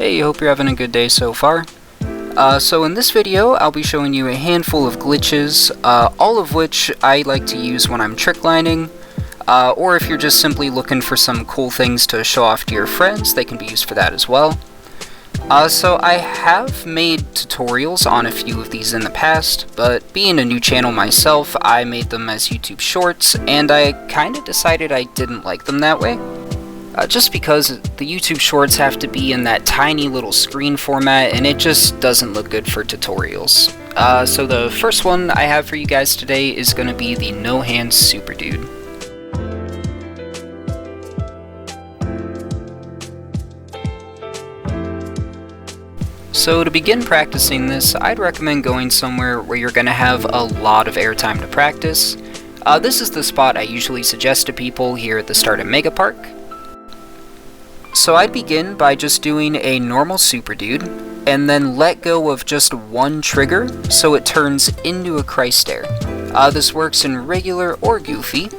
Hey, hope you're having a good day so far. So in this video, I'll be showing you a handful of glitches, all of which I like to use when I'm trick lining, or if you're just simply looking for some cool things to show off to your friends, they can be used for that as well. So I have made tutorials on a few of these in the past, but being a new channel myself, I made them as YouTube shorts, and I kinda decided I didn't like them that way. Just because the YouTube shorts have to be in that tiny little screen format, and it just doesn't look good for tutorials. So the first one I have for you guys today is going to be the no hands Superdude. So to begin practicing this, I'd recommend going somewhere where you're going to have a lot of airtime to practice. This is the spot I usually suggest to people here at the start of Mega Park. So I'd begin by just doing a normal Superdude, and then let go of just one trigger so it turns into a Christ air. This works in regular or goofy.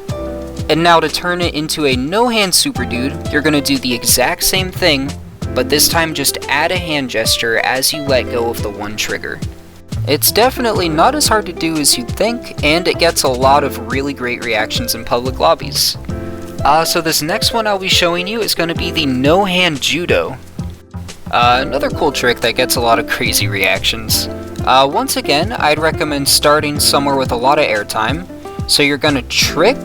And now to turn it into a no-hand Superdude, you're going to do the exact same thing, but this time just add a hand gesture as you let go of the one trigger. It's definitely not as hard to do as you'd think, and it gets a lot of really great reactions in public lobbies. So this next one I'll be showing you is going to be the no-hand judo. Another cool trick that gets a lot of crazy reactions. Once again, I'd recommend starting somewhere with a lot of airtime. So you're going to trick.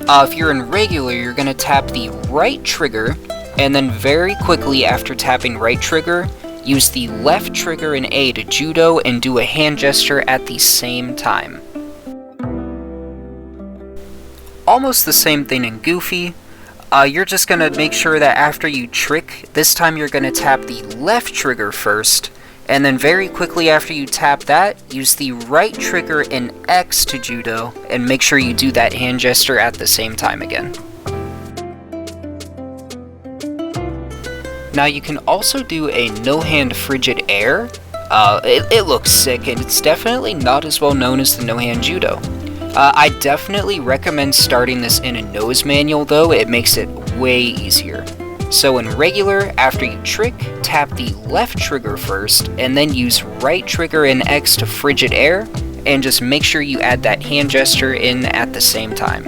If you're in regular, you're going to tap the right trigger, and then very quickly after tapping right trigger, use the left trigger in A to judo and do a hand gesture at the same time. Almost the same thing in Goofy. You're just going to make sure that after you trick, this time you're going to tap the left trigger first, and then very quickly after you tap that, use the right trigger in X to judo, and make sure you do that hand gesture at the same time again. Now you can also do a no-hand frigid air. It looks sick, and it's definitely not as well known as the no-hand judo. I definitely recommend starting this in a nose manual though, it makes it way easier. So in regular, after you trick, tap the left trigger first, and then use right trigger in X to frigid air, and just make sure you add that hand gesture in at the same time.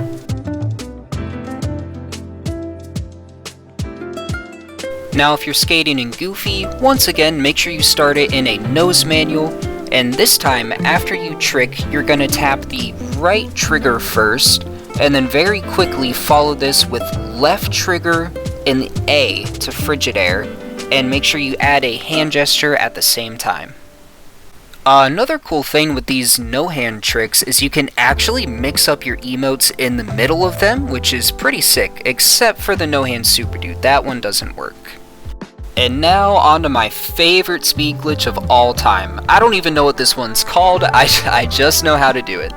Now if you're skating in Goofy, once again make sure you start it in a nose manual, and this time, after you trick, you're going to tap the right trigger first, and then very quickly follow this with left trigger in A to frigid air, and make sure you add a hand gesture at the same time. Another cool thing with these no-hand tricks is you can actually mix up your emotes in the middle of them, which is pretty sick, except for the no-hand Superdude. That one doesn't work. And now on to my favorite speed glitch of all time. I don't even know what this one's called, I just know how to do it.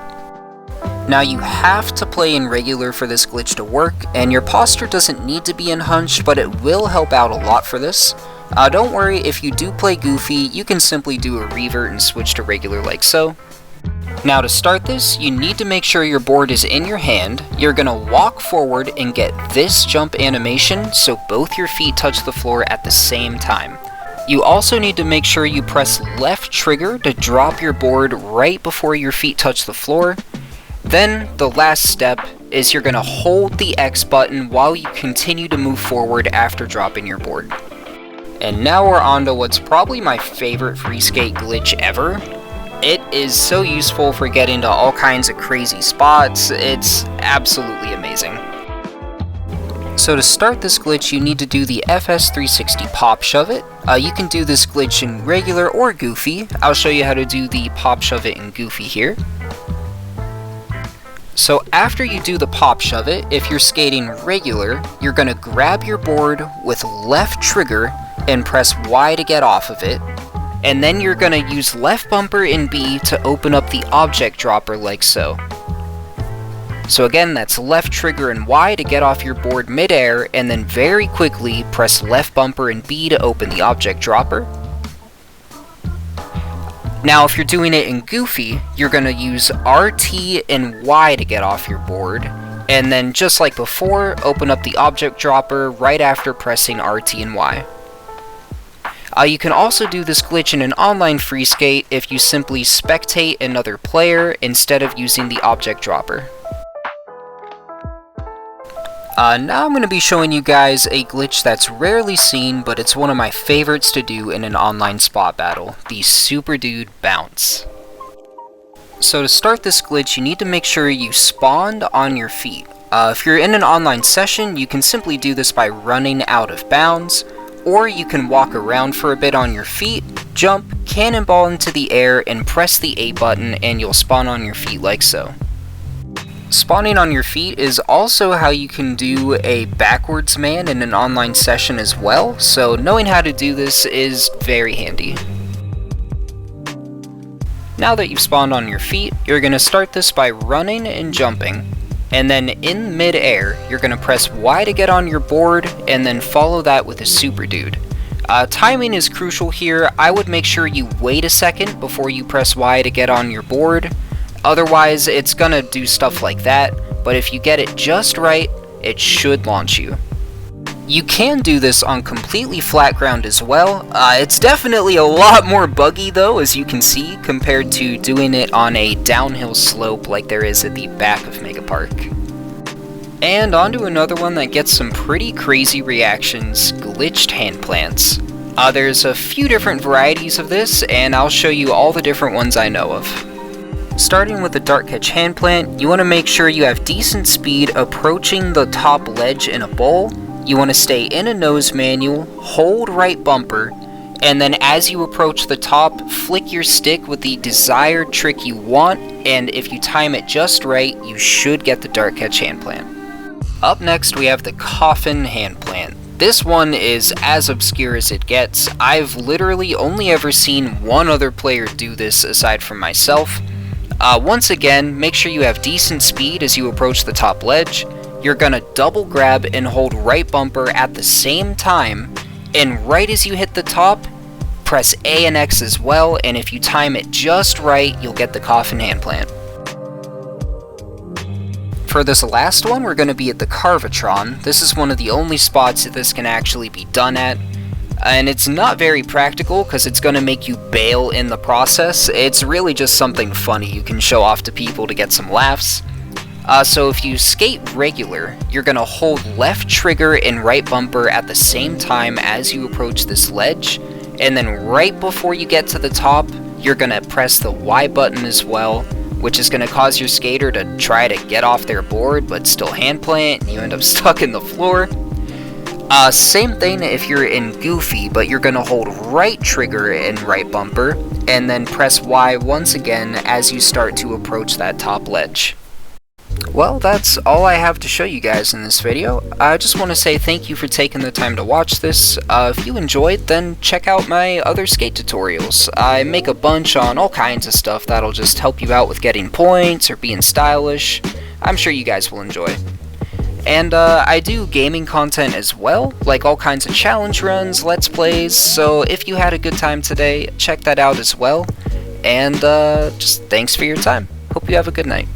Now you have to play in regular for this glitch to work, and your posture doesn't need to be in hunched, but it will help out a lot for this. Don't worry, if you do play Goofy, you can simply do a revert and switch to regular like so. Now to start this, you need to make sure your board is in your hand. You're going to walk forward and get this jump animation so both your feet touch the floor at the same time. You also need to make sure you press left trigger to drop your board right before your feet touch the floor. Then the last step is you're going to hold the X button while you continue to move forward after dropping your board. And now we're on to what's probably my favorite free skate glitch ever. It is so useful for getting to all kinds of crazy spots, it's absolutely amazing. So to start this glitch, you need to do the FS360 pop shove it. You can do this glitch in regular or Goofy. I'll show you how to do the pop shove it in Goofy here. So after you do the pop shove it, if you're skating regular, you're going to grab your board with left trigger and press Y to get off of it. And then you're going to use left bumper in B to open up the object dropper like so. So again, that's left trigger and Y to get off your board midair, and then very quickly press left bumper and B to open the object dropper. Now if you're doing it in Goofy, you're going to use RT and Y to get off your board, and then just like before, open up the object dropper right after pressing RT and Y. You can also do this glitch in an online free skate if you simply spectate another player instead of using the object dropper. Now I'm going to be showing you guys a glitch that's rarely seen, but it's one of my favorites to do in an online spot battle, the Superdude bounce. So to start this glitch, you need to make sure you spawned on your feet. If you're in an online session, you can simply do this by running out of bounds, or you can walk around for a bit on your feet, jump, cannonball into the air, and press the A button, and you'll spawn on your feet like so. Spawning on your feet is also how you can do a backwards man in an online session as well, so knowing how to do this is very handy. Now that you've spawned on your feet, you're going to start this by running and jumping, and then in mid-air, you're going to press Y to get on your board, and then follow that with a Superdude. Timing is crucial here. I would make sure you wait a second before you press Y to get on your board. Otherwise, it's gonna do stuff like that, but if you get it just right, it should launch you. You can do this on completely flat ground as well. It's definitely a lot more buggy though, as you can see, compared to doing it on a downhill slope like there is at the back of Mega Park. And onto another one that gets some pretty crazy reactions, glitched hand plants. There's a few different varieties of this, and I'll show you all the different ones I know of. Starting with the dart catch hand plant, you want to make sure you have decent speed approaching the top ledge in a bowl. You want to stay in a nose manual, hold right bumper, and then as you approach the top, flick your stick with the desired trick you want, and if you time it just right, you should get the dart catch hand plant. Up next, we have the coffin hand plant. This one is as obscure as it gets. I've literally only ever seen one other player do this aside from myself. Once again, make sure you have decent speed as you approach the top ledge. You're gonna double grab and hold right bumper at the same time, and right as you hit the top, press A and X as well, and if you time it just right, you'll get the coffin hand plant. For this last one, we're gonna be at the Carvatron. This is one of the only spots that this can actually be done at. And it's not very practical because it's going to make you bail in the process. It's really just something funny you can show off to people to get some laughs. So if you skate regular, you're going to hold left trigger and right bumper at the same time as you approach this ledge. And then right before you get to the top, you're going to press the Y button as well, which is going to cause your skater to try to get off their board but still hand plant, and you end up stuck in the floor. Same thing if you're in Goofy, but you're gonna hold right trigger and right bumper, and then press Y once again as you start to approach that top ledge. Well, that's all I have to show you guys in this video. I just want to say thank you for taking the time to watch this. If you enjoyed, then check out my other skate tutorials. I make a bunch on all kinds of stuff that'll just help you out with getting points or being stylish. I'm sure you guys will enjoy. And I do gaming content as well, like all kinds of challenge runs, let's plays, so if you had a good time today, check that out as well. And just thanks for your time. Hope you have a good night.